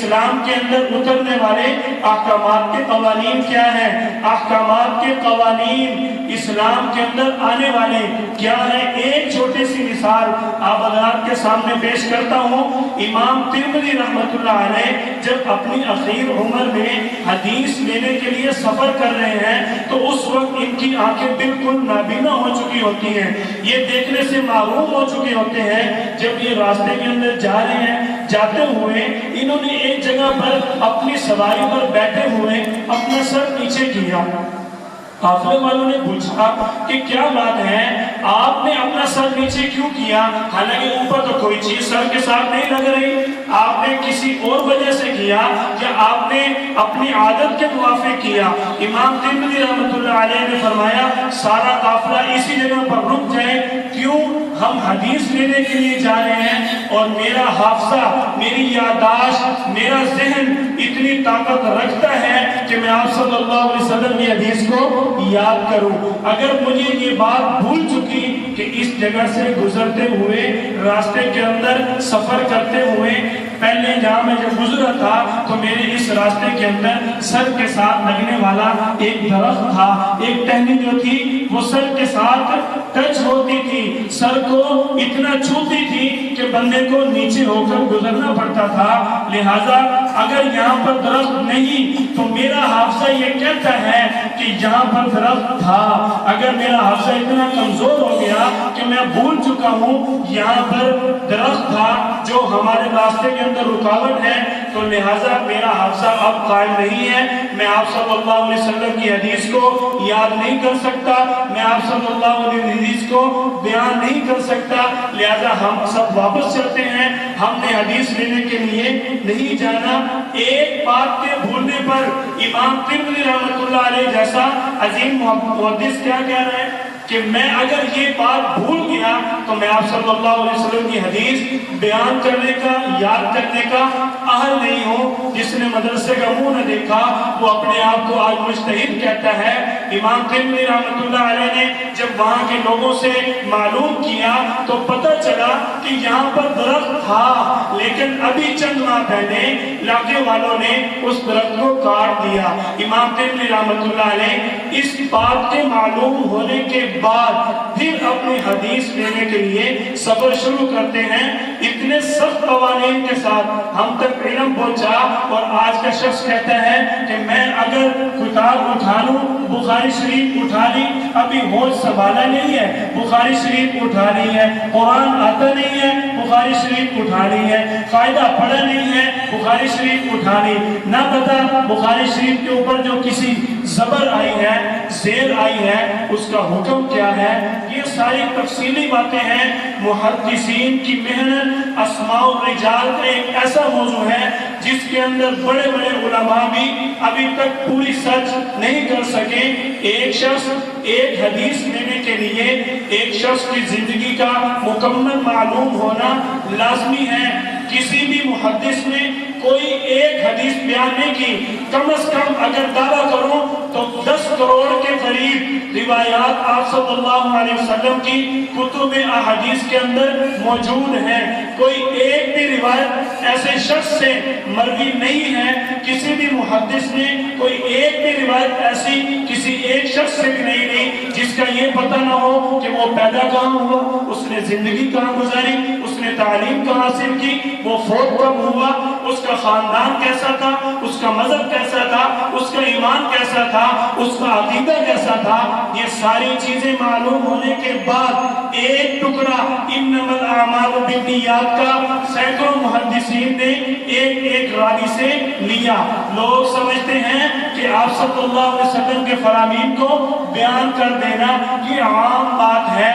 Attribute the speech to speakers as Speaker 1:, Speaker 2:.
Speaker 1: اسلام کے اندر اترنے والے احکامات کے قوانین کیا ہیں، احکامات کے قوانین اسلام کے اندر آنے والے کیا ہیں۔ ایک چھوٹی سی مثال آپ حضرات کے سامنے پیش کرتا ہوں۔ امام ترمذی رحمۃ اللہ علیہ جب اپنی اخیر عمر میں حدیث لینے کے لیے سفر کر رہے ہیں تو اس وقت ان کی آنکھیں بالکل نابینا ہو چکی ہوتی ہیں، یہ دیکھنے سے محروم ہو چکے ہوتے ہیں۔ جب یہ راستے کے اندر جا رہے ہیں، جاتے ہوئے انہوں نے ایک جگہ پر اپنی سواری پر بیٹھے ہوئے اپنا سر نیچے کیا۔ قافلے والوں نے پوچھا کہ کیا بات ہے، آپ نے اپنا سر نیچے کیوں کیا؟ حالانکہ اوپر تو کوئی چیز سر کے ساتھ نہیں لگ رہی، آپ نے کسی اور وجہ سے کیا یا آپ نے اپنی عادت کے موافق کیا؟ امام ترمذی رحمۃ اللہ علیہ نے فرمایا سارا قافلہ اسی جگہ پر رک جائے، کیوں؟ ہم حدیث لینے کے لیے جا رہے ہیں اور میرا حافظہ، میری یادداشت، میرا ذہن اتنی طاقت رکھتا ہے کہ میں آپ صلی اللہ علیہ وسلم کی حدیث کو یاد کروں۔ اگر مجھے یہ بات بھول چکی کہ اس جگہ سے گزرتے ہوئے، راستے کے اندر سفر کرتے ہوئے پہلے جہاں میں جب گزرا تھا تو میرے اس راستے کے اندر سر کے ساتھ لگنے والا ایک درخت تھا، ایک ٹہنی جو تھی وہ سر کے ساتھ ٹچ ہوتی تھی، سر کو اتنا چھوتی تھی کہ بندے کو نیچے ہو کر گزرنا پڑتا تھا۔ لہٰذا اگر یہاں پر درخت نہیں تو میرا حافظہ یہ کہتا ہے کہ یہاں پر درخت تھا۔ اگر میرا حافظہ اتنا کمزور ہو گیا کہ میں بھول چکا ہوں یہاں پر درخت تھا جو ہمارے راستے کے اندر رکاوٹ ہے، تو لہٰذا میرا حافظہ اب قائم نہیں ہے، میں آپ صلی اللہ علیہ وسلم کی حدیث کو یاد نہیں کر سکتا، میں آپ صلی اللہ علیہ حدیث کو بیان نہیں کر سکتا، لہٰذا ہم سب واپس چلتے ہیں، ہم نے حدیث لینے کے لیے نہیں جانا۔ ایک بات کے بھولنے پر امام ترمذی رحمۃ اللہ علیہ جیسا عظیم محدث کیا کہہ رہے ہیں کہ میں اگر یہ بات بھول گیا تو میں آپ صلی اللہ علیہ وسلم کی حدیث بیان کرنے کا، یاد کرنے کا اہل نہیں ہوں۔ جس نے مدرسے کا منہ نہ دیکھا وہ اپنے آپ کو آج مجتہد کہتا ہے۔ امام ترمذی رحمۃ اللہ علیہ نے جب وہاں کے لوگوں سے معلوم کیا تو پتہ چلا کہ یہاں پر درخت تھا، لیکن ابھی چند ماہ پہلے علاقے والوں نے اس درخت کو کاٹ دیا۔ امام ترمذی رحمۃ اللہ علیہ اس بات کے معلوم ہونے کے بعد پھر اپنی حدیث لینے کے لیے سفر شروع کرتے ہیں۔ اتنے سخت قوانین کے ساتھ ہم تک علم پہنچا اور آج کا شخص کہتا ہے کہ میں اگر کتاب اٹھا لوں، بخاری شریف اٹھا لی، ابھی ہوش سنبھالا نہیں ہے، بخاری شریف اٹھا لی ہے، قرآن آتا نہیں ہے، بخاری شریف اٹھا لی ہے، قاعدہ پڑھا نہیں ہے، بخاری شریف اٹھا لی، نہ پتا بخاری شریف کے اوپر جو کسی زبر آئی ہے، زیر آئی ہے، اس کا حکم کیا ہے۔ یہ ساری تفصیلی باتیں ہیں۔ محدثین کی محنت اسماء الرجال کا ایک ایسا موضوع ہے جس کے اندر بڑے بڑے علماء بھی ابھی تک پوری سرچ نہیں کر سکے۔ ایک شخص ایک حدیث لینے کے لیے ایک شخص کی زندگی کا مکمل معلوم ہونا لازمی ہے۔ کسی بھی محدث نے کوئی ایک حدیث بیان نہیں کی، کم از کم اگر دعویٰ کروں تو 10 کروڑ کے قریب روایات آپ صلی اللہ علیہ وسلم کی کتب احادیث کے اندر موجود ہیں۔ کوئی ایک بھی روایت ایسے شخص سے مروی نہیں ہے، کسی بھی محدث نے کوئی ایک بھی روایت ایسی کسی ایک شخص سے بھی نہیں لی جس کا یہ پتہ نہ ہو کہ وہ پیدا کہاں ہوا، اس نے زندگی کہاں گزاری، اس نے تعلیم کہاں حاصل کی، وہ فوت کب ہوا، اس کا خاندان کیسا تھا، اس کا مذہب کیسا تھا، اس کا ایمان کیسا تھا، اس کا عقیدہ کیسا تھا۔ یہ ساری چیزیں معلوم ہونے کے بعد ایک ٹکڑا انما الاعمال بالنیات کا سینکڑوں محدثین نے ایک راوی سے لیا۔ لوگ سمجھتے ہیں کہ آپ صلی اللہ علیہ وسلم کے فرامین کو بیان کر دینا یہ عام بات ہے۔